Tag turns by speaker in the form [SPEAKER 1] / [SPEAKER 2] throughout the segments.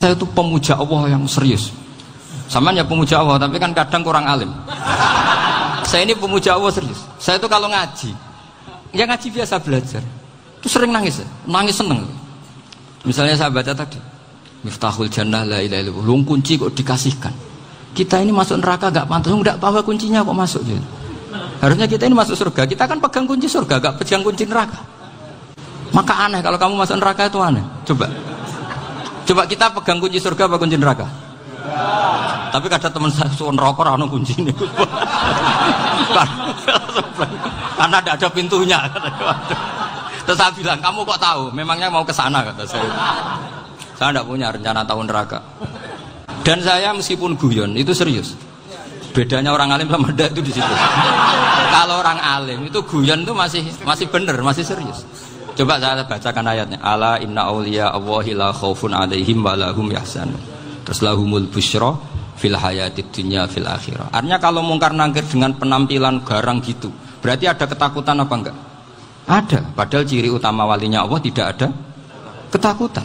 [SPEAKER 1] Saya itu pemuja Allah yang serius. Sama ya pemuja Allah, tapi kan kadang kurang alim. Saya ini pemuja Allah serius. Saya itu kalau ngaji, ya ngaji biasa belajar, itu sering nangis, nangis seneng. Misalnya saya baca tadi, Miftahul Jannah la ilaha illallah, lung kunci kok dikasihkan. Kita ini masuk neraka gak pantas, enggak bawa kuncinya kok masuk gitu. Harusnya kita ini masuk surga, kita kan pegang kunci surga, gak pegang kunci neraka. Maka aneh kalau kamu masuk neraka itu aneh. Coba kita pegang kunci surga apa kunci neraka? Tapi kadang teman saya suon rokok rano kunci ini. Karena tidak ada pintunya. Terus saya bilang, kamu kok tahu? Memangnya mau ke sana kata saya. Saya tidak punya rencana tahun neraka. Dan saya meskipun guyon itu serius. Bedanya orang alim sama ndak itu di situ. Kalau orang alim itu guyon itu masih benar, masih serius. Coba saya bacakan ayatnya. Ala inna auliya Allahi la khaufun alaihim wa lahum yahzanun. Terus lahumul busyra fil hayatid dunya fil akhirah. Artinya kalau mungkar nangkir dengan penampilan garang gitu, berarti ada ketakutan apa enggak? Ada. Padahal ciri utama walinya Allah tidak ada ketakutan.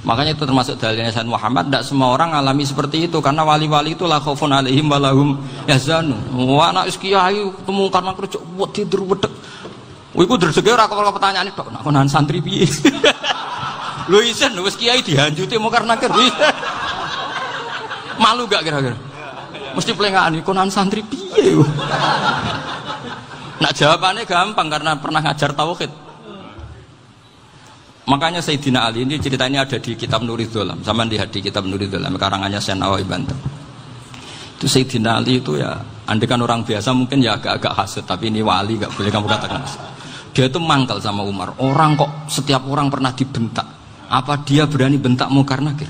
[SPEAKER 1] Makanya itu termasuk dalilnya Sayyid Muhammad. Tidak semua orang alami seperti itu, karena wali-wali itu la khaufun alaihim wa lahum yahzanun. Wah anak kiai temu karena kerja buat tidur wedek. Iku dresege ora kok pertanyaan tok nak konan santri piye. Lho isen wis kiai dihanjuti mungkar nakir. Malu gak kira-kira? Mesti pelengane konan santri piye. Nak jawabannya gampang karena pernah ngajar tauhid. Makanya Sayyidina Ali ini ceritanya ada di kitab Nurul Dholam. Sama lihat di kitab Nurul Dholam karangannya Syekh Nawawi Banten. Itu Sayyidina Ali itu ya, andekan orang biasa mungkin ya agak-agak hasud, tapi ini wali gak boleh kamu katakan hasud. Dia itu mangkal sama Umar. Orang kok setiap orang pernah dibentak. Apa dia berani bentak mungkar nakir?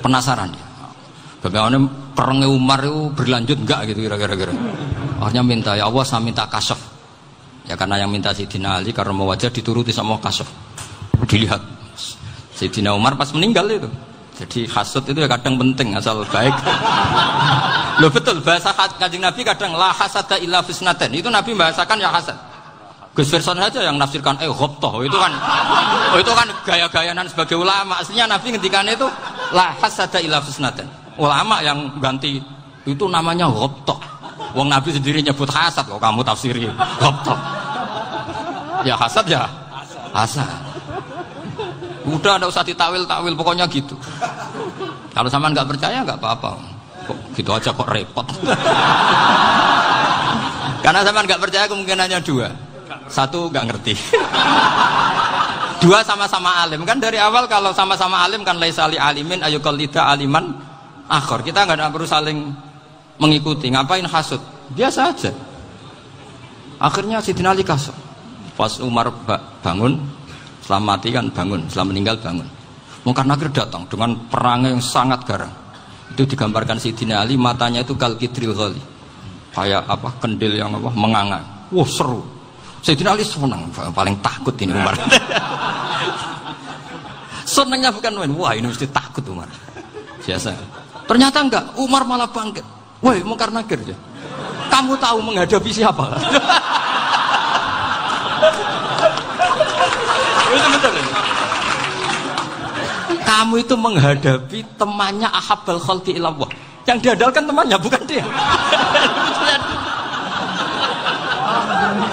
[SPEAKER 1] Penasaran dia. Bagaimana perangnya Umar itu berlanjut enggak gitu kira-kira. Akhirnya minta, ya Allah saya minta kasaf. Ya karena yang minta Sayyidina Ali karena mau wajah dituruti sama kasaf. Dilihat Sayyidina Umar pas meninggal itu. Jadi hasud itu ya kadang penting asal baik. Loh betul bahasa Kanjeng Nabi kadang la hasada illa fisnaten. Itu Nabi bahasakan ya hasad. Gus Verson saja yang nafsirkan ghobtoh itu kan gaya-gayanan sebagai ulama. Aslinya Nabi ngendikan itu la hasada illa fisnaten. Ulama yang ganti itu namanya ghobtoh. Wong Nabi sendiri nyebut hasad kok kamu tafsiri ghobtoh. Ya hasad ya hasad. Udah tidak usah ditawil-tawil, pokoknya gitu. Kalau sama nggak percaya nggak apa-apa. Kok gitu aja kok repot. Karena sama nggak percaya kemungkinannya dua. Satu nggak ngerti. Dua sama-sama alim. Kan dari awal kalau sama-sama alim kan laisali alimin ayuqallida aliman akhor. Kita nggak perlu saling mengikuti. Ngapain hasud? Biasa aja. Akhirnya Sayyidina Ali kasar. Pas Umar bangun, setelah mati kan bangun, setelah meninggal bangun. Mungkar nakir datang dengan perang yang sangat garang. Itu digambarkan Sayyidina Ali, matanya itu kalkidril ghali, kayak apa kendil yang apa menganga. Wah seru. Sayyidina Ali senang, paling takut ini Umar. Senangnya bukan main, wah ini mesti takut Umar. Biasa. Ternyata enggak, Umar malah bangkit. Woi mungkar nakir ya. Kamu tahu menghadapi siapa? Itu betul. Kamu itu menghadapi temannya ahabbal khalqi ilallah. Yang diandalkan temannya bukan dia.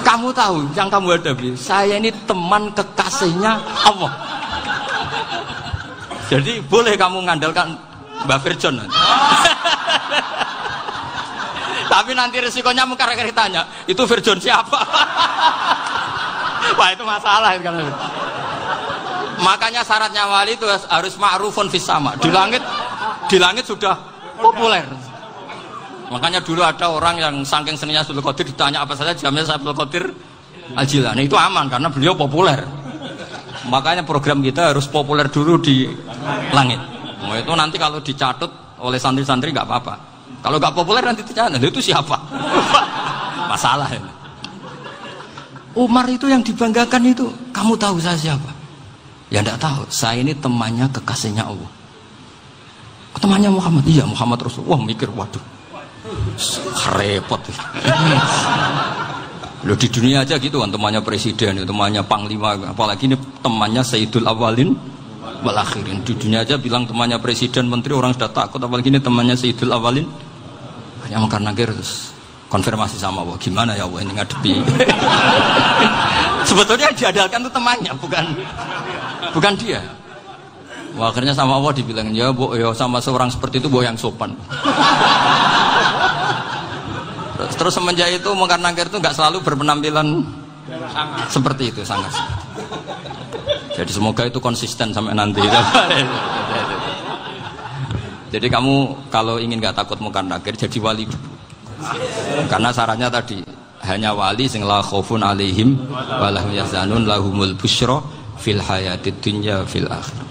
[SPEAKER 1] Kamu tahu yang kamu hadapi, saya ini teman kekasihnya Allah. Jadi boleh kamu mengandalkan Mbak Virjon. Tapi nanti resikonya mungkar nakir tanya, itu Virjon siapa? Wah itu masalah kan. Makanya syaratnya wali itu harus ma'rufun fis sama. Di langit sudah populer. Makanya dulu ada orang yang saking seninya Abdul Qadir ditanya apa saja jamnya Abdul Qadir Al-Jilani. Itu aman karena beliau populer. Makanya program kita harus populer dulu di langit. Nah, itu nanti kalau dicatut oleh santri-santri nggak apa-apa. Kalau nggak populer nanti dicatat itu siapa? Masalah ini. Umar itu yang dibanggakan itu, kamu tahu saya siapa? Ya enggak tahu, saya ini temannya kekasihnya Allah. Temannya Muhammad, iya Muhammad Rasul. Wah mikir, waduh, repot. Loh di dunia aja gitu kan, temannya presiden, temannya panglima, apalagi ini temannya Sayyidul Awalin wal akhirin. Di dunia aja bilang temannya presiden, menteri, orang sudah takut, apalagi ini temannya Sayyidul Awalin. Yang mungkar nakir terus konfirmasi sama Allah, gimana ya Allah ini ngadepi. Sebetulnya yang diadalkan itu temannya, bukan dia. Wah, akhirnya sama Allah dibilang, ya Bu, ya sama seorang seperti itu Bu yang sopan. Terus semenjak itu mungkar nakir itu nggak selalu berpenampilan seperti itu, sangat. Jadi semoga itu konsisten sampai nanti. Jadi kamu kalau ingin nggak takut mungkar nakir, jadi wali dulu. Karena syaratnya tadi hanya wali sing la khaufun alaihim walahum yahzanun lahumul busyra fil hayatid dunya fil akhirah.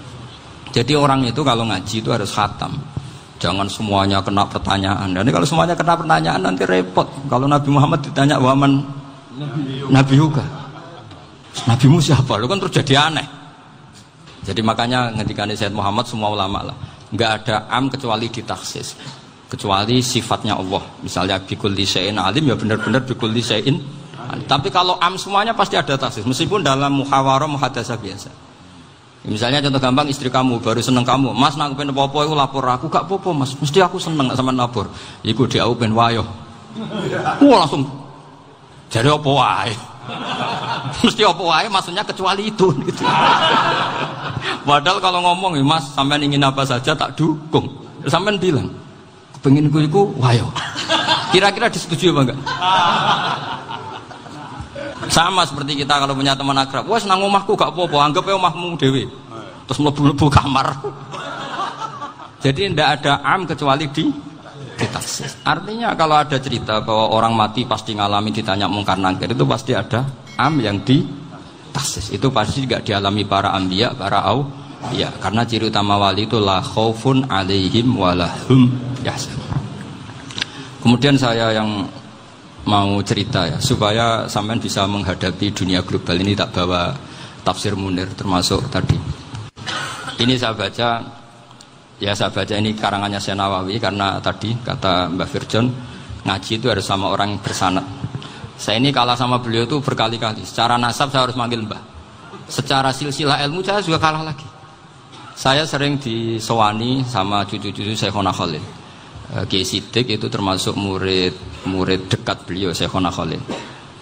[SPEAKER 1] Jadi orang itu kalau ngaji itu harus khatam. Jangan semuanya kena pertanyaan. Dan kalau semuanya kena pertanyaan nanti repot. Kalau Nabi Muhammad ditanya waman Nabi juga. Nabimu siapa? Lu kan terus jadi aneh. Jadi makanya ngendikane Sayyid Muhammad semua ulama lah, enggak ada am kecuali ditaksis. Kecuali sifatnya Allah, misalnya bikulli syai'in alim, ya benar-benar bikulli syai'in alim. Tapi kalau am semuanya pasti ada taksis, meskipun dalam muhawarah muhadasah biasa. Misalnya contoh gampang, istri kamu baru seneng kamu, Mas nak pengen apa-apa itu lapor aku, gak apa-apa Mas, mesti aku seneng gak sama lapor. Iku dia aku pengen wayo. Wah langsung jadi apa wae. Mesti apa wae maksudnya kecuali itu gitu. Padahal kalau ngomong, Mas sampean ingin apa saja tak dukung. Sampean bilang pengen gue iku wayo. Kira-kira disetujui apa enggak? Sama seperti kita kalau punya teman akrab, wes nang omahku gak apa-apa, anggap ya omahmu dhewe. Terus mlebu-mlebu kamar. Jadi tidak ada am kecuali ditaksis. Artinya kalau ada cerita bahwa orang mati pasti ngalami ditanya mungkar nakir, itu pasti ada am yang ditaksis. Itu pasti juga dialami para anbiya, para ya, karena ciri utama wali itu la khaufun alaihim walahum yahzanun. Kemudian saya yang mau cerita ya, supaya sampean bisa menghadapi dunia global ini, tak bawa tafsir Munir termasuk tadi. Ini saya baca ini karangannya Syekh Nawawi, karena tadi kata Mbah Firjon ngaji itu harus sama orang bersanad. Saya ini kalah sama beliau itu berkali-kali. Secara nasab saya harus manggil Mbah. Secara silsilah ilmu saya juga kalah lagi. Saya sering disewani sama cucu-cucu Syekhona Khalil. Kiai Siddiq itu termasuk murid dekat beliau, Syekhona Khalil.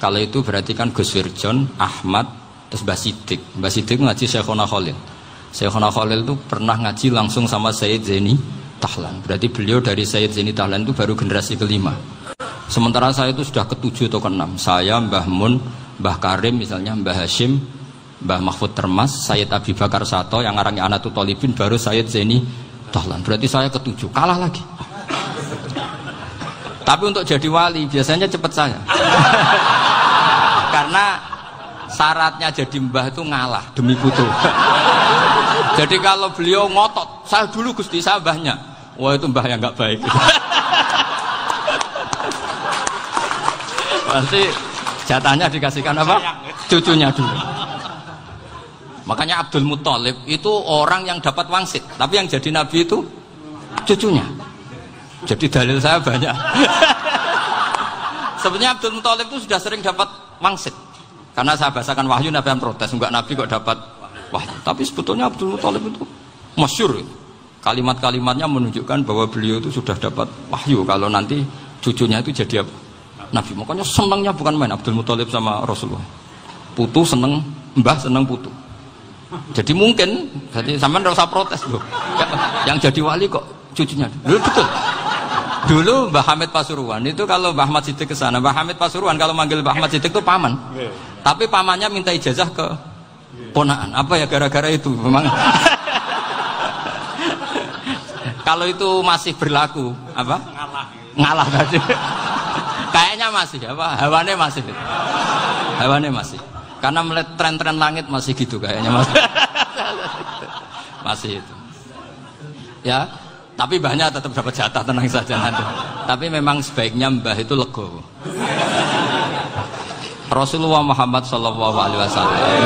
[SPEAKER 1] Kalau itu berarti kan Gus Firjon, Ahmad, terus Mbah Siddiq. Mbah Siddiq ngaji Syekhona Khalil. Syekhona Khalil itu pernah ngaji langsung sama Sayyid Zaini Tahlan. Berarti beliau dari Sayyid Zaini Tahlan itu baru generasi kelima. Sementara saya itu sudah ke-7 atau ke-6. Saya, Mbah Mun, Mbah Karim misalnya, Mbah Hashim, Mbah Mahfud Termas, Sayyid Abi Bakar Sato, yang arangnya Anatul Tolibin, baru Sayyid Zaini Tahlan. Berarti saya ke-7, kalah lagi. Tapi untuk jadi wali biasanya cepat saya. Karena syaratnya jadi mbah itu ngalah demi putu. Jadi kalau beliau ngotot, saya dulu Gusti, saya mbahnya. Wah itu mbah yang nggak baik. Pasti jatahnya dikasihkan apa? Cucunya dulu. Makanya Abdul Muthalib itu orang yang dapat wangsit, tapi yang jadi nabi itu cucunya. Jadi dalil saya banyak. Sebenarnya Abdul Muthalib itu sudah sering dapat wangsit. Karena saya bahasakan wahyu, Nabi yang protes, enggak nabi kok dapat wahyu. Tapi sebetulnya Abdul Muthalib itu masyhur. Kalimat-kalimatnya menunjukkan bahwa beliau itu sudah dapat wahyu kalau nanti cucunya itu jadi apa? Nabi. Makanya senangnya bukan main Abdul Muthalib sama Rasulullah. Putu seneng, mbah seneng putu. Jadi mungkin, jadi sampean enggak usah protes loh. Yang jadi wali kok cucunya. Loh, betul. Dulu Mbah Hamid Pasuruan itu kalau Mbah Ahmad Siddiq ke sana, Mbah Hamid Pasuruan kalau manggil Mbah Ahmad Siddiq itu paman. Tapi pamannya minta ijazah ke ponaan. Apa ya gara-gara itu memang. Kalau itu masih berlaku, apa? Ngalah tadi. Kayaknya masih apa? Hawane masih. Hawane masih. Karena melihat tren-tren langit masih gitu kayaknya masih. Masih itu. Ya. Tapi mbahnya tetap dapat jatah, tenang saja nanti. Tapi memang sebaiknya mbah itu legowo. Rasulullah Muhammad SAW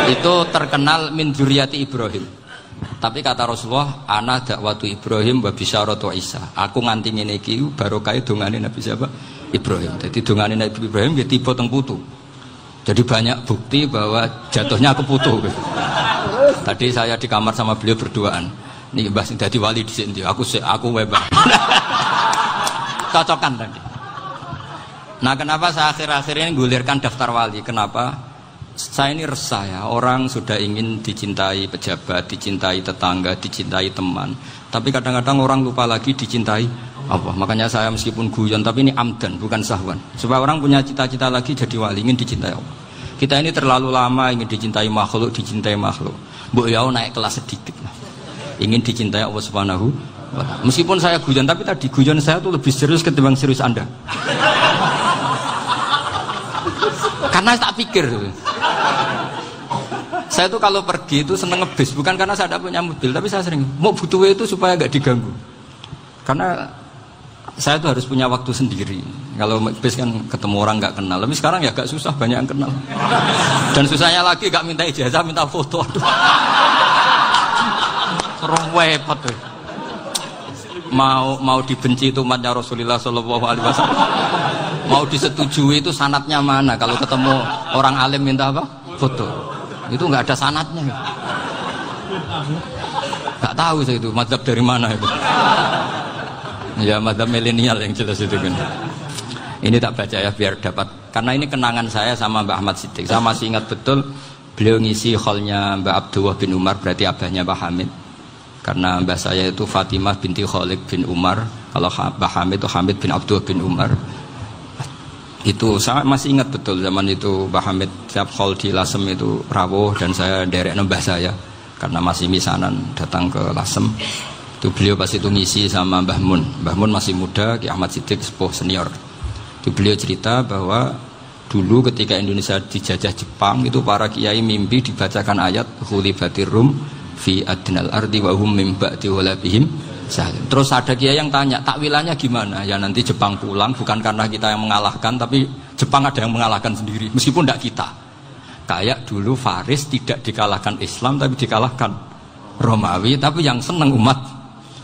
[SPEAKER 1] itu terkenal min dzurriyyati Ibrahim. Tapi kata Rasulullah, ana dakwatu Ibrahim wa bisyaratu Isa. Aku nganti ngene iki barokah dongane Nabi siapa? Ibrahim. Jadi dongane Nabi Ibrahim ya tiba teng putu. Jadi banyak bukti bahwa jatuhnya ke putu. Tadi saya di kamar sama beliau berduaan. Nih Mbah sing dadi wali di sini. Aku Mbah. Cocokan tadi. Nah, kenapa saya akhir-akhir ini gulirkan daftar wali? Kenapa? Saya ini resah ya. Orang sudah ingin dicintai pejabat, dicintai tetangga, dicintai teman. Tapi kadang-kadang orang lupa lagi dicintai Allah. Makanya saya meskipun guyon, tapi ini amdan, bukan sahwan. Supaya orang punya cita-cita lagi jadi wali, ingin dicintai Allah. Kita ini terlalu lama ingin dicintai makhluk. Mbok ya naik kelas sedikit lah. Ingin dicintai Allah Subhanahu wa Ta'ala. Meskipun saya guyon, tapi tadi guyon saya tuh lebih serius ketimbang serius Anda. Karena tak pikir. Saya tuh kalau pergi itu seneng ngebis, bukan karena saya tidak punya mobil, tapi saya sering mau butuh itu supaya nggak diganggu. Karena saya tuh harus punya waktu sendiri. Kalau ngebis kan ketemu orang nggak kenal, tapi sekarang ya agak susah, banyak yang kenal. Dan susahnya lagi nggak minta ijazah, minta foto. Serong wepet tuh. Mau dibenci itu umatnya Rasulullah Shallallahu Alaihi Wasallam. Mau disetujui itu sanatnya mana? Kalau ketemu orang alim minta apa? Foto. Itu nggak ada sanatnya. Nggak tahu saya itu mazhab dari mana itu. Ya mazhab milenial yang jelas itu kan. Ini tak baca ya biar dapat. Karena ini kenangan saya sama Mbak Ahmad Siddiq. Saya masih ingat betul beliau ngisi hallnya Mbak Abdullah bin Umar, berarti abahnya Mbak Hamid. Karena mbah saya itu Fatimah binti Khalid bin Umar. Kalau Mbah Hamid itu Hamid bin Abdullah bin Umar. Itu saya masih ingat betul zaman itu Mbah Hamid tiap hall di Lasem itu rawuh dan saya derek mbah saya karena masih misanan datang ke Lasem. Itu beliau pas itu ngisi sama Mbah Mun. Mbah Mun masih muda, Ki Ahmad Siddiq sepuh senior. Itu beliau cerita bahwa dulu ketika Indonesia dijajah Jepang itu para kiai mimpi dibacakan ayat Khulibatir Rum fi adnal ardi wa hum min ba'di walabihim. Terus ada kiai yang tanya, takwilannya gimana? Ya nanti Jepang pulang bukan karena kita yang mengalahkan, tapi Jepang ada yang mengalahkan sendiri, meskipun tidak kita. Kayak dulu Faris tidak dikalahkan Islam, tapi dikalahkan Romawi, tapi yang senang umat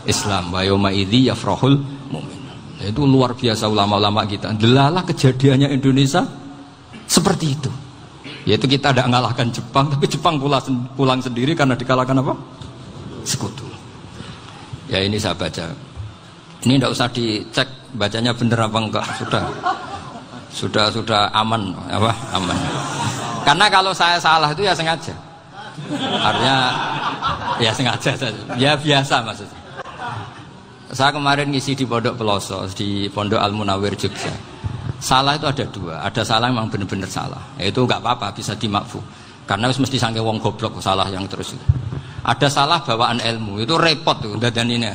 [SPEAKER 1] Islam. Wa yauma idzi yafrahul mu'min. Itu luar biasa ulama-ulama kita. Delalah kejadiannya Indonesia seperti itu. Yaitu kita tidak mengalahkan Jepang, tapi Jepang pulang sendiri karena dikalahkan apa? Sekutu. Ya ini saya baca. Ini tidak usah dicek bacanya benar apa enggak. Sudah aman apa? Aman. Karena kalau saya salah itu ya sengaja. Artinya ya sengaja saja. Ya biasa maksudnya. Saya kemarin ngisi di Pondok Peloso, di Pondok Al Munawir Jogja. Salah itu ada dua. Ada salah yang memang benar-benar salah. Itu enggak apa-apa, bisa dimakfu. Karena mesti sangke wong goblok salah yang terus itu. Ada salah bawaan ilmu, itu repot tuh dadaninnya.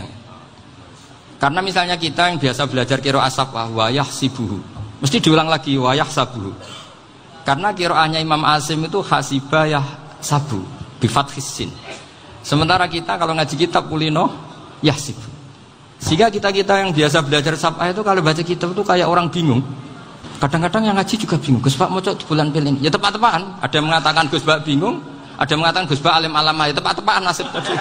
[SPEAKER 1] Karena misalnya kita yang biasa belajar qiraah safah wa yahsibuhu, mesti diulang lagi wa yahsabuhu. Karena qiraahnya Imam Asim itu hasiba yahsabu bi fathis sin. Sementara kita kalau ngaji kitab kulino yahsibu. Sehingga kita yang biasa belajar safah itu kalau baca kitab itu kayak orang bingung. Kadang-kadang yang ngaji juga bingung. Gus Pak mau di bulan pilih. Ya tepat-tepatan. Ada yang mengatakan Gus Pak bingung. Ada yang mengatakan Gus Ba alim alama, ya tepat-tepat nasib tadi.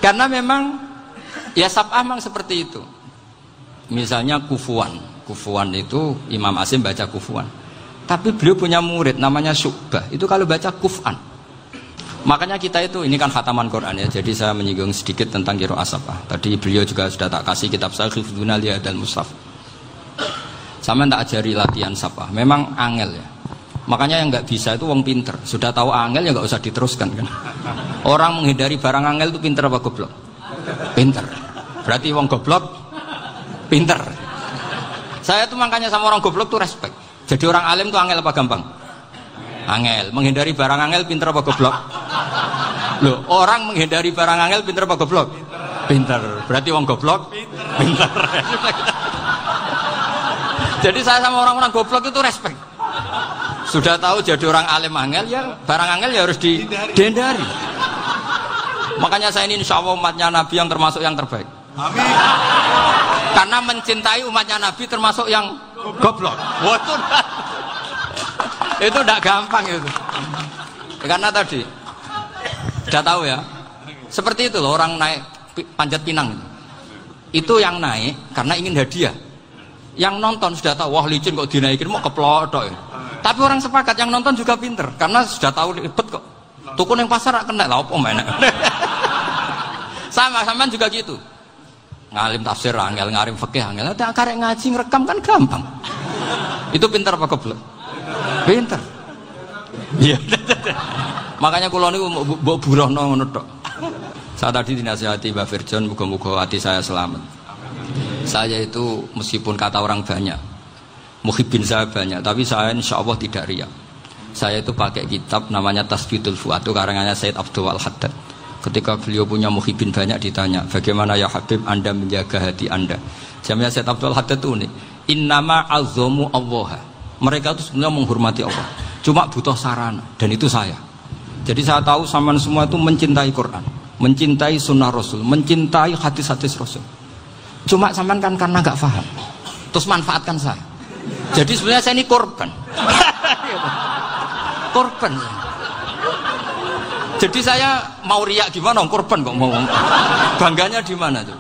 [SPEAKER 1] Karena memang ya sab'ah memang seperti itu. Misalnya kufuan itu Imam Asim baca kufuan. Tapi beliau punya murid namanya Syu'bah. Itu kalau baca kuf'an. Makanya kita itu, ini kan khataman Quran ya. Jadi saya menyinggung sedikit tentang qiraah sab'ah. Tadi beliau juga sudah tak kasih kitab saya Hifdzuna Liyadal Mushaf. Sama tak ajari latihan sab'ah. Memang angel ya. Makanya yang nggak bisa itu wong pinter. Sudah tahu angel ya nggak usah diteruskan kan. Orang menghindari barang angel itu pinter apa goblok? Pinter. Berarti wong goblok pinter. Saya tuh makanya sama orang goblok tuh respect. Jadi orang alim tuh angel apa gampang? Angel. Menghindari barang angel pinter apa goblok? Loh, orang menghindari barang angel pinter apa goblok? Pinter. Berarti wong goblok pinter. Jadi saya sama orang-orang goblok itu respect. Sudah tahu jadi orang alim angel ya barang angel ya harus dihindari. Makanya saya ini insya Allah umatnya Nabi yang termasuk yang terbaik. Amin. Karena mencintai umatnya Nabi termasuk yang goblok. Itu tidak gampang itu. Karena tadi sudah tahu ya. Seperti itu loh orang naik Panjat Pinang itu yang naik karena ingin hadiah. Yang nonton sudah tahu wah licin kok dinaikin mau keplodok ya. Tapi orang sepakat yang nonton juga pinter karena sudah tahu ribet kok Tuku ning pasar rak kena lha opo menek. Sama sampean juga gitu. Ngalim tafsir angel, ngalim fikih angel. Tak karek ngaji ngerekam kan gampang. Itu pintar apa goblok? Pintar. Iya. Makanya kula niku mbok burohno ngono tok. Saya tadi dinasihati Mbak Firjon, muga-muga hati saya selamat. Saya itu meskipun kata orang banyak, muhibbin saya banyak, tapi saya insya Allah tidak riya. Saya itu pakai kitab namanya Tasbidul Fuad, itu karangannya Said Abdul Al-Haddad. Ketika beliau punya muhibbin banyak ditanya, bagaimana ya Habib Anda menjaga hati Anda? Jamnya Said Abdul Haddad itu nih, innama azzamu Allah. Mereka itu sebenarnya menghormati Allah, cuma butuh sarana, dan itu saya. Jadi saya tahu sampean semua itu mencintai Quran, mencintai sunnah Rasul, mencintai hadis-hadis Rasul. Cuma sampean kan karena nggak paham, terus manfaatkan saya. Jadi sebenarnya saya ini korban. Korban. Jadi saya mau riak gimana? Korban kok mau. Bangganya di mana tuh?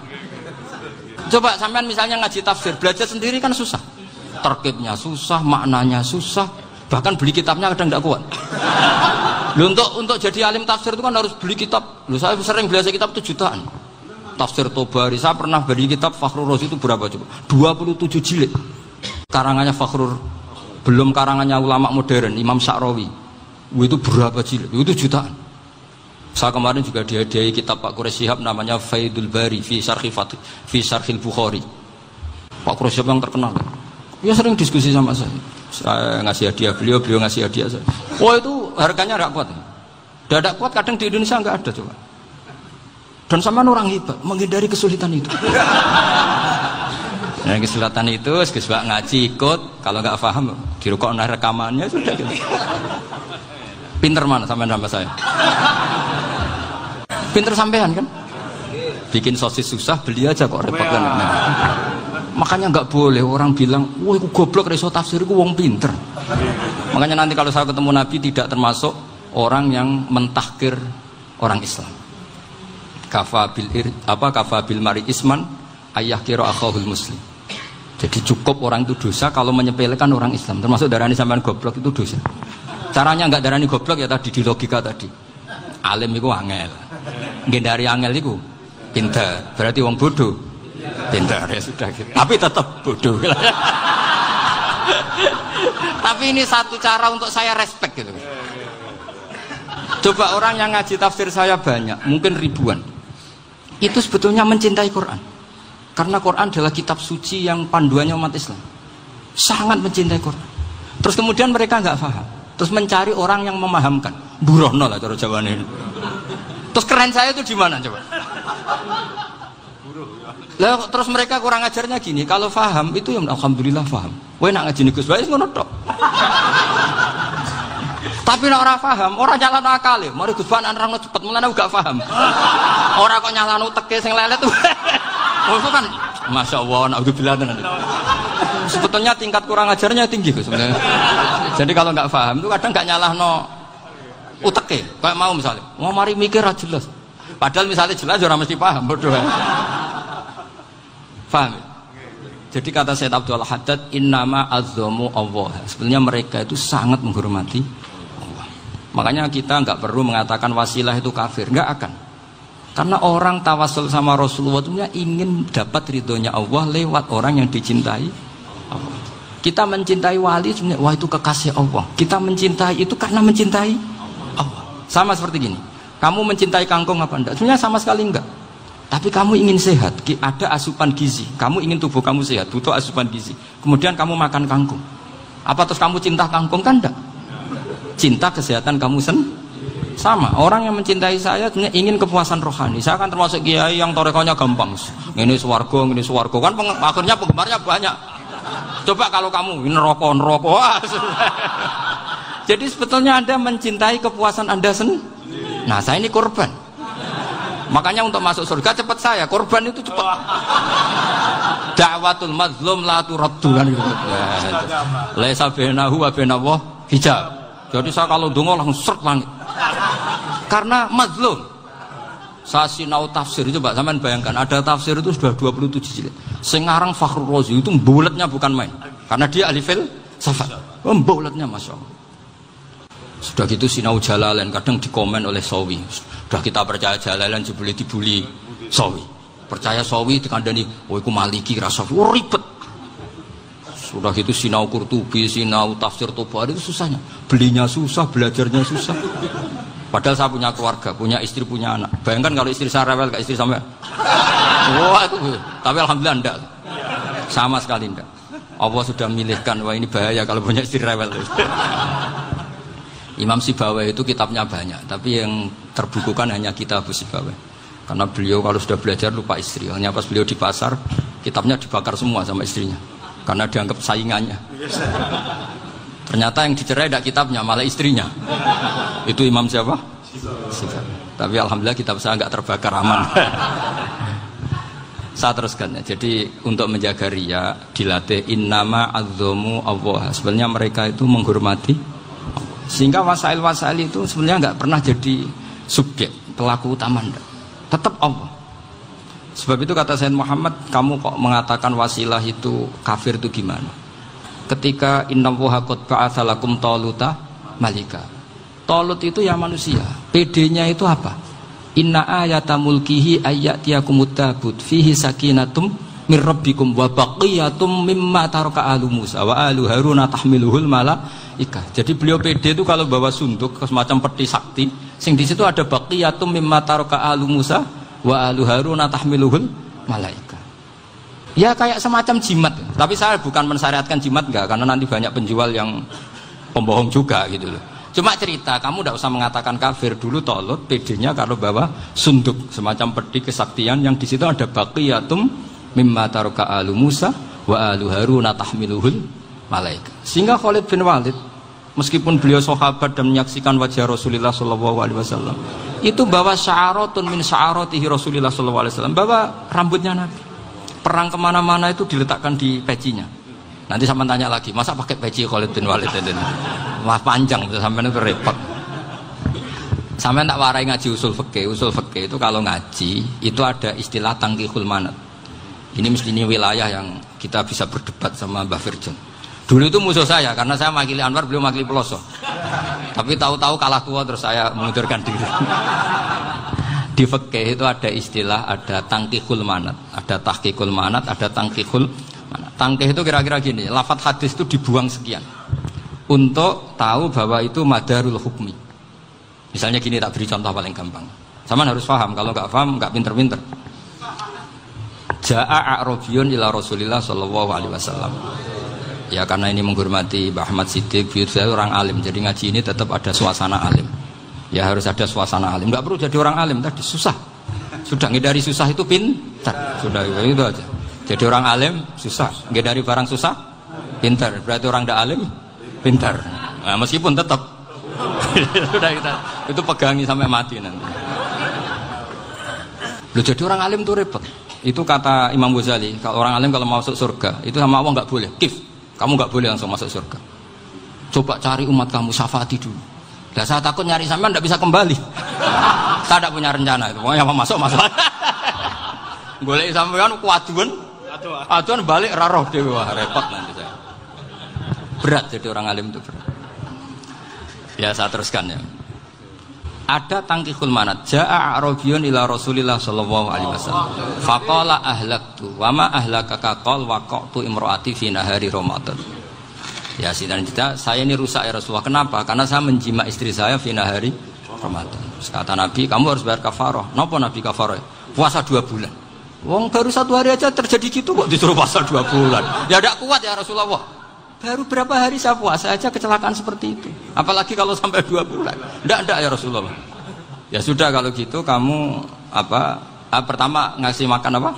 [SPEAKER 1] Coba sampean misalnya ngaji tafsir, belajar sendiri kan susah. Terkibnya susah, maknanya susah, bahkan beli kitabnya kadang tidak kuat. Loh, untuk jadi alim tafsir itu kan harus beli kitab. Loh, saya sering belajar kitab itu jutaan. Tafsir Tobari, saya pernah beli kitab Fakhrur Razi itu berapa coba? 27 jilid. Karangannya Fakhrur, belum karangannya ulama modern, Imam Sya'rawi. Itu berapa jilid? Itu jutaan. Saya kemarin juga dihadiahi kitab Pak Quraish Shihab namanya Faidul Bari fi Syarhil Bukhari. Pak Quraish Shihab yang terkenal. Dia sering diskusi sama saya. Saya ngasih hadiah beliau ngasih hadiah saya. Oh itu harganya nggak kuat. Tidak kuat kadang di Indonesia nggak ada coba. Dan sama orang hebat menghindari kesulitan itu. Nah, kesulitan itu sebab ngaji ikut, kalau nggak paham dirukok rekamannya sudah gitu. Pinter mana sampean sama saya? Pinter sampean kan? Bikin sosis susah, beli aja kok repot kan. Nah, makanya nggak boleh orang bilang, wah aku goblok reso tafsir, aku wong pinter. Makanya nanti kalau saya ketemu Nabi tidak termasuk orang yang mentahkir orang Islam. Kafa bil mari isman ayah kira akhahul muslim. Jadi cukup orang itu dosa kalau menyepelekan orang Islam. Termasuk darani sampean goblok itu dosa. Caranya nggak darani goblok ya tadi di logika tadi. Alim itu angel. Ngendari angel itu pinter. Berarti wong bodoh. Pinter ya sudah gitu. Tapi tetap bodoh. Tapi ini satu cara untuk saya respect gitu. Coba orang yang ngaji tafsir saya banyak, mungkin ribuan. Itu sebetulnya mencintai Quran. Karena Quran adalah kitab suci yang panduannya umat Islam. Sangat mencintai Quran. Terus kemudian mereka nggak paham. Terus mencari orang yang memahamkan. Burohno lah cara Jawa ini. Terus keren saya itu di mana coba? Lah terus mereka kurang ajarnya gini, kalau paham itu ya alhamdulillah paham. Kowe nak ngaji Gus Bae ngono tok. Tapi nek ora paham, ora nyalano akale. Mari Gus Bae nerangno cepet mulane gak paham. Ora kok nyalano teke sing lelet tuh. Oh itu kan Masya Allah, naudzubillah. Sebetulnya tingkat kurang ajarnya tinggi sebenarnya. Jadi kalau nggak paham itu kadang nggak nyalahno uteke. Kayak mau misalnya, mau mari mikir aja jelas. Padahal misalnya jelas orang mesti paham, bodoh. Paham? Jadi kata Said Abdul Haddad, innama azzamu Allah. Sebenarnya mereka itu sangat menghormati Allah. Makanya kita nggak perlu mengatakan wasilah itu kafir, nggak akan. Karena orang tawasul sama Rasulullah itu ingin dapat ridhonya Allah lewat orang yang dicintai Allah. Kita mencintai wali sebenarnya, wah itu kekasih Allah. Kita mencintai itu karena mencintai Allah. Sama seperti gini, kamu mencintai kangkung apa enggak? Sebenarnya sama sekali enggak. Tapi kamu ingin sehat, ada asupan gizi. Kamu ingin tubuh kamu sehat, butuh asupan gizi. Kemudian kamu makan kangkung. Apa terus kamu cinta kangkung? Kan enggak. Cinta kesehatan kamu sama. Orang yang mencintai saya sebenarnya ingin kepuasan rohani. Saya kan termasuk kiai yang torekonya gampang. Ini swarga, kan akhirnya penggemarnya banyak. Coba kalau kamu neraka. Wah, jadi sebetulnya Anda mencintai kepuasan Anda sendiri. Nah, saya ini korban. Makanya untuk masuk surga cepat saya. Korban itu cepat. Da'watul mazlum la turaddu kan gitu. Laisa bainahu wa bainallah hijab. Jadi saya kalau dongo langsung seret langit. Karena mazlum. Saya sinau tafsir itu, Pak, sampean bayangkan ada tafsir itu sudah 27 jilid. Sing ngarang Fakhrur Razi itu buletnya bukan main. Karena dia ahli filsafat. Buletnya Masya Allah. Sudah gitu sinau Jalalain kadang dikomen oleh Sawi. Sudah kita percaya Jalalain jebule dibuli Sawi. Percaya Sawi dikandani, "Oh iku Maliki rasa ribet." Sudah gitu sinau Qurtubi, sinau tafsir Tabari itu susahnya. Belinya susah, belajarnya susah. Padahal saya punya keluarga, punya istri, punya anak. Bayangkan kalau istri saya rewel, istri sampai wah itu. Tapi alhamdulillah enggak. Sama sekali enggak. Allah sudah milihkan, wah ini bahaya kalau punya istri rewel. Imam Sibawai itu kitabnya banyak, tapi yang terbukukan hanya kitab Sibawai. Karena beliau kalau sudah belajar lupa istri. Hanya pas beliau di pasar, kitabnya dibakar semua sama istrinya. Karena dianggap saingannya. Ternyata yang dicerai tidak kitabnya, malah istrinya. Itu Imam siapa? Sibawai. Tapi alhamdulillah kitab saya nggak terbakar, aman. Saya teruskan ya. Jadi untuk menjaga riya dilatih innama azzamu Allah. Sebenarnya mereka itu menghormati Allah. Sehingga wasail-wasail itu sebenarnya nggak pernah jadi subjek pelaku utama, enggak. Tetap Allah. Sebab itu kata Sayyid Muhammad, kamu kok mengatakan wasilah itu kafir itu gimana? Ketika innallaha qad ba'atsa lakum taluta malika. Talut itu ya manusia. PD-nya itu apa? Inna ayata mulkihi ayyatiyakumut tabut fihi sakinatum mir rabbikum wa baqiyatum mimma taraka alu Musa wa alu Haruna tahmiluhul malaika. Jadi beliau PD itu kalau bawa sunduk semacam peti sakti, sing di situ ada baqiyatum mimma taraka alu Musa wa alu Haruna tahmiluhul malaika. Ya kayak semacam jimat. Tapi saya bukan mensyariatkan jimat enggak, karena nanti banyak penjual yang pembohong juga gitu loh. Cuma cerita, kamu tidak usah mengatakan kafir. Dulu Talut PD-nya kalau bawa sunduk semacam peti kesaktian yang di situ ada baqiyatum mimma taraka alu Musa wa alu Haruna tahmiluhul malaika. Sehingga Khalid bin Walid meskipun beliau sahabat dan menyaksikan wajah Rasulullah SAW, itu bawa sya'aratun min sya'aratihi Rasulullah SAW, bawa rambutnya Nabi. Perang kemana-mana itu diletakkan di pecinya. Nanti sama tanya lagi, masa pakai peci Khalid bin Walid ini? Wah panjang, sampai itu repot. Sampai tak warai ngaji usul fikih. Usul fikih itu kalau ngaji itu ada istilah tangkihul manat. Ini mesti ini wilayah yang kita bisa berdebat sama Mbah Firjan. Dulu itu musuh saya karena saya makili Anwar, beliau makili Peloso. Tapi tahu-tahu kalah tua terus saya mengundurkan diri. Di fikih itu ada istilah, ada tangkihul manat, ada tahqiqul manat, ada tangkihul manat. Tangkih itu kira-kira gini, lafadz hadis itu dibuang sekian untuk tahu bahwa itu madarul hukmi. Misalnya gini, tak beri contoh paling gampang. Sama harus paham, kalau nggak paham nggak pinter-pinter. Ja'a a'rabiyun ila Rasulillah sallallahu alaihi wasallam. Ya karena ini menghormati Mbah Ahmad Siddiq, saya orang alim, jadi ngaji ini tetap ada suasana alim. Ya harus ada suasana alim. Nggak perlu jadi orang alim tadi, susah. Sudah ngedari susah itu pintar. Sudah itu aja. Jadi orang alim susah, ngedari barang susah pintar. Berarti orang tidak alim pintar. Nah, meskipun tetap sudah kita itu pegangi sampai mati nanti. Loh, jadi orang alim itu repot. Itu kata Imam Ghazali, kalau orang alim kalau mau masuk surga itu sama Allah nggak boleh. Kif, kamu nggak boleh langsung masuk surga. Coba cari umat kamu, syafaati dulu. Nah, saya takut nyari sampean nggak bisa kembali. Saya tidak punya rencana itu. Pokoknya apa masuk. Golek sampean kuaduan, aduan balik raroh dewe, wah repot nanti saya. Berat jadi orang alim itu berat. Ya saya teruskan ya. Ada tangkihul manat. Ja'a a'rabiyun ila Rasulillah sallallahu alaihi wasallam. Faqala ahlaktu wa ma ahlakaka qal waqa'tu imraati fi nahari Ramadan. Ya sidang kita, saya ini rusak ya Rasulullah. Kenapa? Karena saya menjima istri saya fi nahari Ramadan. Kata Nabi, kamu harus bayar kafarah. Napa Nabi kafarah? Puasa 2 bulan. Wong baru 1 hari aja terjadi gitu kok disuruh puasa 2 bulan. Ya tidak kuat ya Rasulullah. Baru berapa hari saya puasa aja kecelakaan seperti itu. Apalagi kalau sampai 2 bulan. Tidak ya Rasulullah. Ya sudah kalau gitu kamu pertama ngasih makan apa?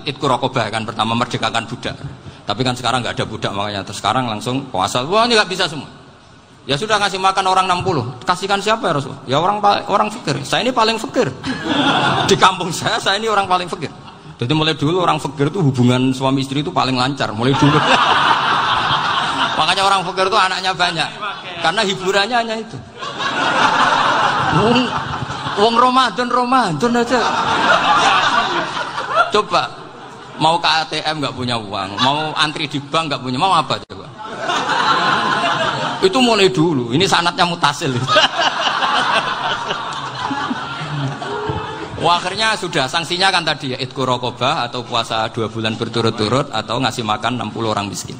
[SPEAKER 1] Itqu raqabah kan, pertama merdekakan budak. Tapi kan sekarang nggak ada budak makanya terus sekarang langsung puasa. Wah ini nggak bisa semua. Ya sudah ngasih makan orang 60. Kasihkan siapa ya Rasulullah? Ya orang fakir. Saya ini paling fakir. Di kampung saya ini orang paling fakir. Jadi mulai dulu orang fakir itu hubungan suami istri itu paling lancar mulai dulu. Makanya orang fakir itu anaknya banyak. Karena hiburannya hanya itu. Wong Ramadan aja. Coba mau ke ATM nggak punya uang, mau antri di bank nggak punya, mau apa coba? Itu mulai dulu. Ini sanatnya mutasil. Wah, akhirnya sudah sanksinya kan tadi ya idku raqabah atau puasa 2 bulan berturut-turut atau ngasih makan 60 orang miskin.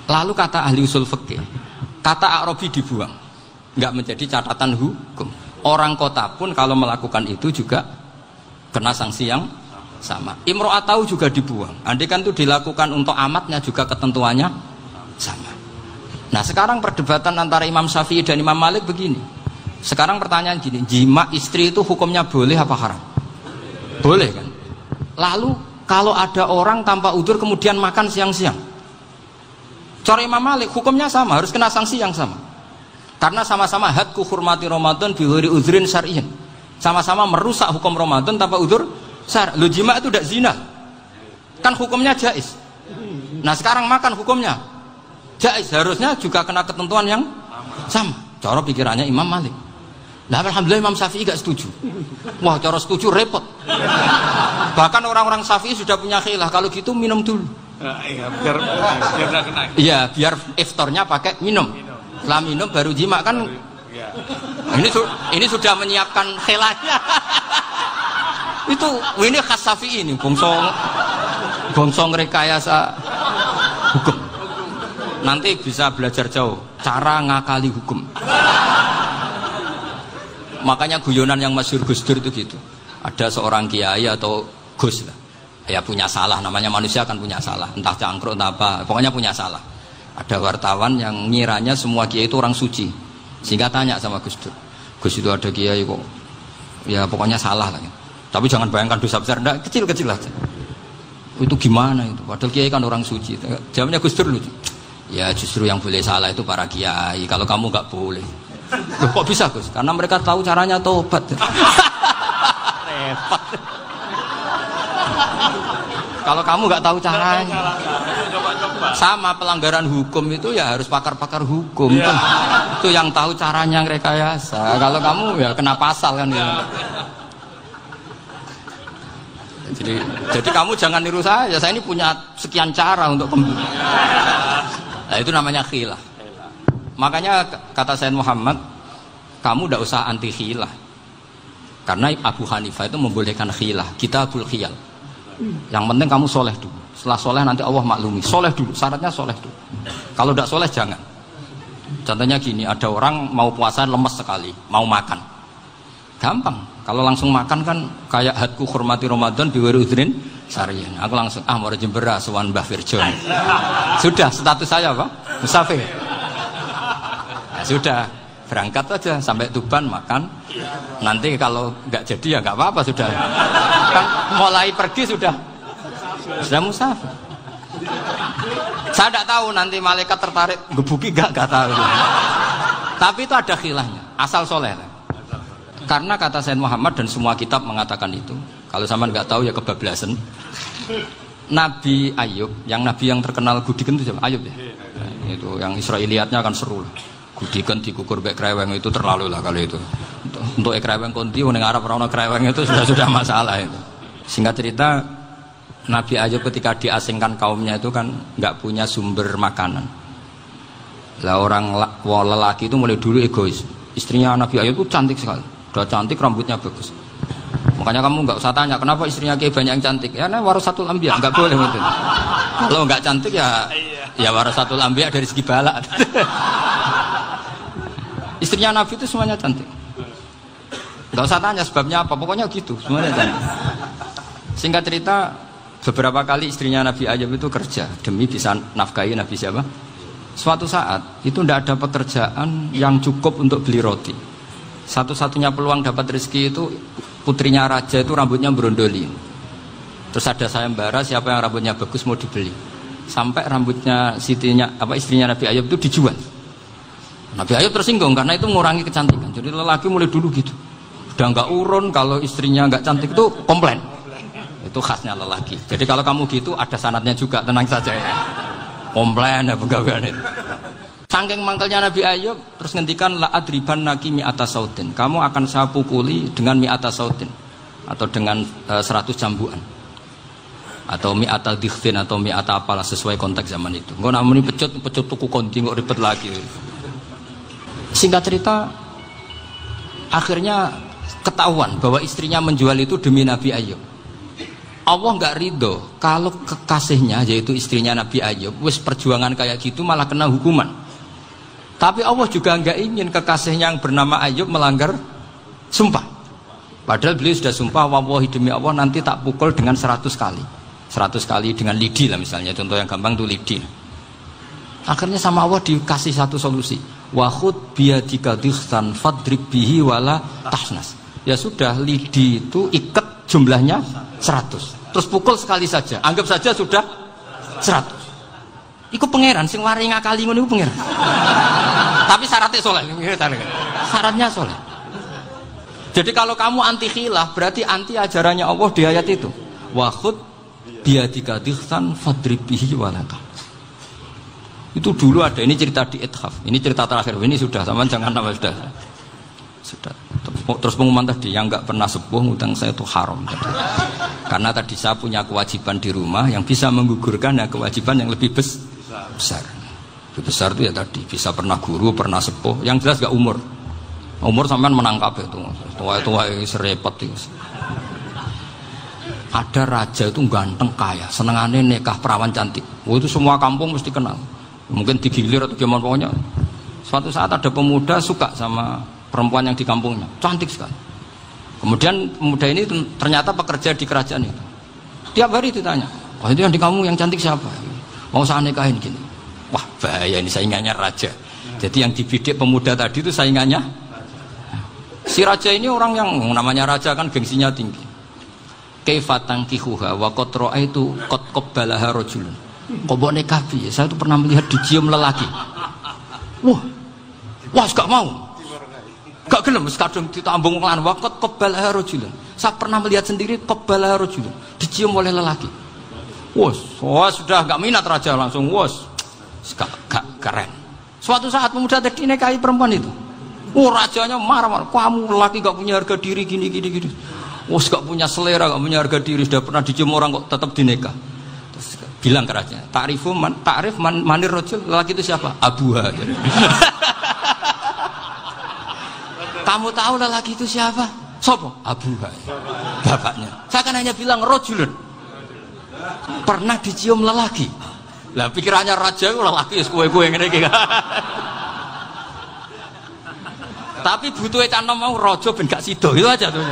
[SPEAKER 1] Lalu kata ahli usul fikih, kata Arabi dibuang, nggak menjadi catatan hukum. Orang kota pun kalau melakukan itu juga kena sanksi yang sama. Imro'atau juga dibuang. Andai kan itu dilakukan untuk amatnya juga ketentuannya sama. Nah sekarang perdebatan antara Imam Syafi'i dan Imam Malik begini. Sekarang pertanyaan gini, jima istri itu hukumnya boleh apa haram? Boleh kan? Lalu kalau ada orang tanpa udzur kemudian makan siang-siang, cara Imam Malik hukumnya sama, harus kena sanksi yang sama. Karena sama-sama hadku hurmati Ramadan bighairi udzrin syar'iyyin. Sama-sama merusak hukum Ramadan tanpa udzur syar'. Lu jima itu tidak zina. Kan hukumnya jaiz. Nah, sekarang makan hukumnya jaiz, harusnya juga kena ketentuan yang sama. Cara pikirannya Imam Malik. Nah, alhamdulillah Imam Syafi'i gak setuju. Wah, cara setuju repot. Bahkan orang-orang Syafi'i sudah punya khilaf, kalau gitu minum dulu.
[SPEAKER 2] Iya, biar gak kena.
[SPEAKER 1] Iya, biar iftarnya pakai minum. Setelah minum baru jima kan.
[SPEAKER 2] Ya.
[SPEAKER 1] Ini sudah menyiapkan khilafnya. Ini khas Syafi'i ini, bongsong rekayasa hukum. Nanti bisa belajar jauh cara ngakali hukum. Makanya guyonan yang masyhur Gus Dur itu gitu. Ada seorang kiai atau Gus lah, ya punya salah, namanya manusia kan punya salah, entah cangkruk entah apa, pokoknya punya salah. Ada wartawan yang ngiranya semua kiai itu orang suci, sehingga tanya sama Gus Dur, Gus itu ada kiai kok, ya pokoknya salah lah. Tapi jangan bayangkan dosa besar, enggak, kecil-kecil aja. Itu gimana itu? Padahal kiai kan orang suci. Jawabnya Gus Dur lucu. Ya justru yang boleh salah itu para kiai. Kalau kamu nggak boleh. Loh, kok bisa Gus? Karena mereka tahu caranya tobat. Repot. Kalau kamu nggak tahu caranya, sama pelanggaran hukum itu ya harus pakar-pakar hukum. Ya. Itu yang tahu caranya rekayasa. Kalau kamu ya kena pasal kan ya. Jadi kamu jangan niru saya ini punya sekian cara untuk nah itu namanya khilaf. Makanya kata Sayyid Muhammad, kamu tidak usah anti khilaf, karena Abu Hanifah itu membolehkan khilaf, kitabul khiyal. Yang penting kamu soleh dulu, setelah soleh nanti Allah maklumi. Soleh dulu, syaratnya soleh dulu. Kalau tidak soleh jangan. Contohnya gini, ada orang mau puasa lemes sekali, mau makan, gampang. Kalau langsung makan kan kayak hadku hormati Ramadan biwiri udrin syar'iyyin. Aku langsung mau jembera sowan Mbah Firjon. Sudah status saya apa? Musafir. Ya, sudah berangkat aja sampai Tuban makan. Nanti kalau nggak jadi ya nggak apa-apa sudah. Kan mulai pergi sudah musafir. Saya tidak tahu nanti malaikat tertarik gebuki nggak tahu. Tapi itu ada khilafnya. Asal soleh. Karena kata Sayyid Muhammad dan semua kitab mengatakan itu. Kalau sama nggak tahu ya kebablasan. Nabi Ayub, yang nabi yang terkenal gudikan itu siapa? Ayub ya. Nah, itu yang Israiliyatnya kan seru lah. Gudikan dikukur bek kreweng itu terlalu lah kalau itu. Untuk kreweng konti, orang Arab orang kreweng itu sudah masalah itu. Singkat cerita, Nabi Ayub ketika diasingkan kaumnya itu kan nggak punya sumber makanan. Lah orang lelaki itu mulai dulu egois. Istrinya Nabi Ayub itu cantik sekali. Udah cantik, rambutnya bagus. Makanya kamu nggak usah tanya kenapa istrinya kayak banyak yang cantik. Ya, nah warasatul anbiya, nggak boleh gitu. Kalau nggak cantik ya warasatul anbiya dari segi balak. Istrinya Nabi itu semuanya cantik. Nggak usah tanya sebabnya apa, pokoknya gitu, semuanya cantik. Singkat cerita, beberapa kali istrinya Nabi Ayub itu kerja demi bisa nafkahi Nabi siapa. Suatu saat itu tidak ada pekerjaan yang cukup untuk beli roti. Satu-satunya peluang dapat rezeki itu putrinya raja itu rambutnya berondoli. Terus ada sayembara siapa yang rambutnya bagus mau dibeli. Sampai rambutnya istrinya Nabi Ayub itu dijual. Nabi Ayub tersinggung karena itu mengurangi kecantikan. Jadi lelaki mulai dulu gitu. Udah nggak urun kalau istrinya nggak cantik itu komplain. Itu khasnya lelaki. Jadi kalau kamu gitu ada sanadnya juga, tenang saja ya. Komplain ya pegawaian itu. Saking mangkelnya Nabi Ayub terus ngendikan la adriban naki mi'ata sautin. Kamu akan saya pukuli dengan mi'ata sautin atau dengan 100 cambuan. Atau mi'ata dikhtin atau mi'ata apalah sesuai konteks zaman itu. Engko namanya pecut tuku konti kok ribet lagi. Singkat cerita, akhirnya ketahuan bahwa istrinya menjual itu demi Nabi Ayub. Allah nggak ridho kalau kekasihnya, yaitu istrinya Nabi Ayub, wis perjuangan kayak gitu malah kena hukuman. Tapi Allah juga nggak ingin kekasihnya yang bernama Ayub melanggar sumpah. Padahal beliau sudah sumpah, wallahi demi Allah nanti tak pukul dengan 100 kali. 100 kali dengan lidi lah misalnya, contoh yang gampang tuh lidi. Akhirnya sama Allah dikasih satu solusi. Wa khud biyadika dighsan fadrib bihi wala tahnas. Ya sudah, lidi itu ikat jumlahnya 100. Terus pukul sekali saja. Anggap saja sudah 100. Iku pangeran sing wari ngakali ngono iku pangeran. Tapi syaratnya soleh. Syaratnya soleh. Jadi kalau kamu anti khilaf berarti anti ajarannya Allah di ayat itu. Wa khud biyadika dighsan fadrib bihi wala tahnas. Itu dulu ada, ini cerita di Ithaf, ini cerita terakhir, ini sudah, sama jangan nama sudah. Terus pengumuman tadi, yang nggak pernah sepuh ngutang saya itu haram tadi. Karena tadi saya punya kewajiban di rumah yang bisa menggugurkan ya kewajiban yang lebih besar. Lebih besar itu ya tadi, bisa pernah guru, pernah sepuh, yang jelas nggak umur. Umur sampean menangkap itu, tua-tua serepot itu. Ada raja itu ganteng kaya, senengannya nikah perawan cantik. Oh, itu semua kampung mesti kenal. Mungkin digilir atau gimana pokoknya. Suatu saat ada pemuda suka sama perempuan yang di kampungnya, cantik sekali. Kemudian pemuda ini ternyata pekerja di kerajaan itu. Tiap hari ditanya, oh itu yang di kamu yang cantik siapa? Mau saya nikahin gini. Wah bahaya, ini saingannya raja. Jadi yang dibidik pemuda tadi itu saingannya. Si raja ini orang yang namanya raja kan gengsinya tinggi. Kaifatang kihuha wa qad ra'aitu qad qabbalaha rajulun. Kobok nikahi, saya itu pernah melihat dicium lelaki. Wah, gak mau, gak gelem, kadang ditambung lan wakot qabbalaha rajulun. Saya pernah melihat sendiri qabbalaha rajulun, dicium oleh lelaki. Wah, sudah gak minat raja langsung, gak keren. Suatu saat pemuda tadi nikahi perempuan itu. Rajanya marah-marah, kamu lelaki gak punya harga diri gini. Gak punya selera, gak punya harga diri, sudah pernah dicium orang kok tetap dinikah. Bilang ke raja, ta'rif manir rajul, lelaki itu siapa? Abuha. Kamu tahu lelaki itu siapa? Sopo? Abuha. Bapaknya. Saya kan hanya bilang rajulun. Pernah dicium lelaki. Lah pikirannya raja itu lelaki kue-kue ngene iki. Tapi butuhe canom mau raja ben gak sida, itu aja tuh.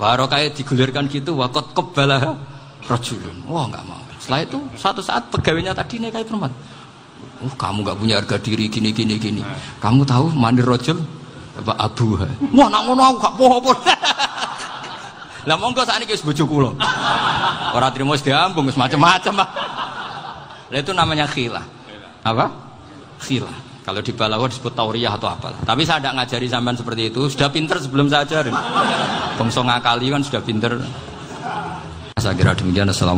[SPEAKER 1] Baru kayak digulirkan gitu, waqat qabbalah rajulun. Wah nggak mau. Setelah itu suatu saat pegawainya tadi nikahi perempuan. Kamu nggak punya harga diri gini. Kamu tahu manir rajul apa abuha? Wah nak ngono aku gak poho-poho. Lah monggo sakniki wis bojo kula. Ora trimo wis diambung wis macam-macam. Lah itu namanya khilah. Apa? Khilah. Kalau di Balawa disebut tauriyah atau apalah. Tapi saya tidak ngajari sampean seperti itu. Sudah pinter sebelum saya ajarin. Bangsa ngakali kan sudah pinter. Saya kira demikian. Assalamualaikum.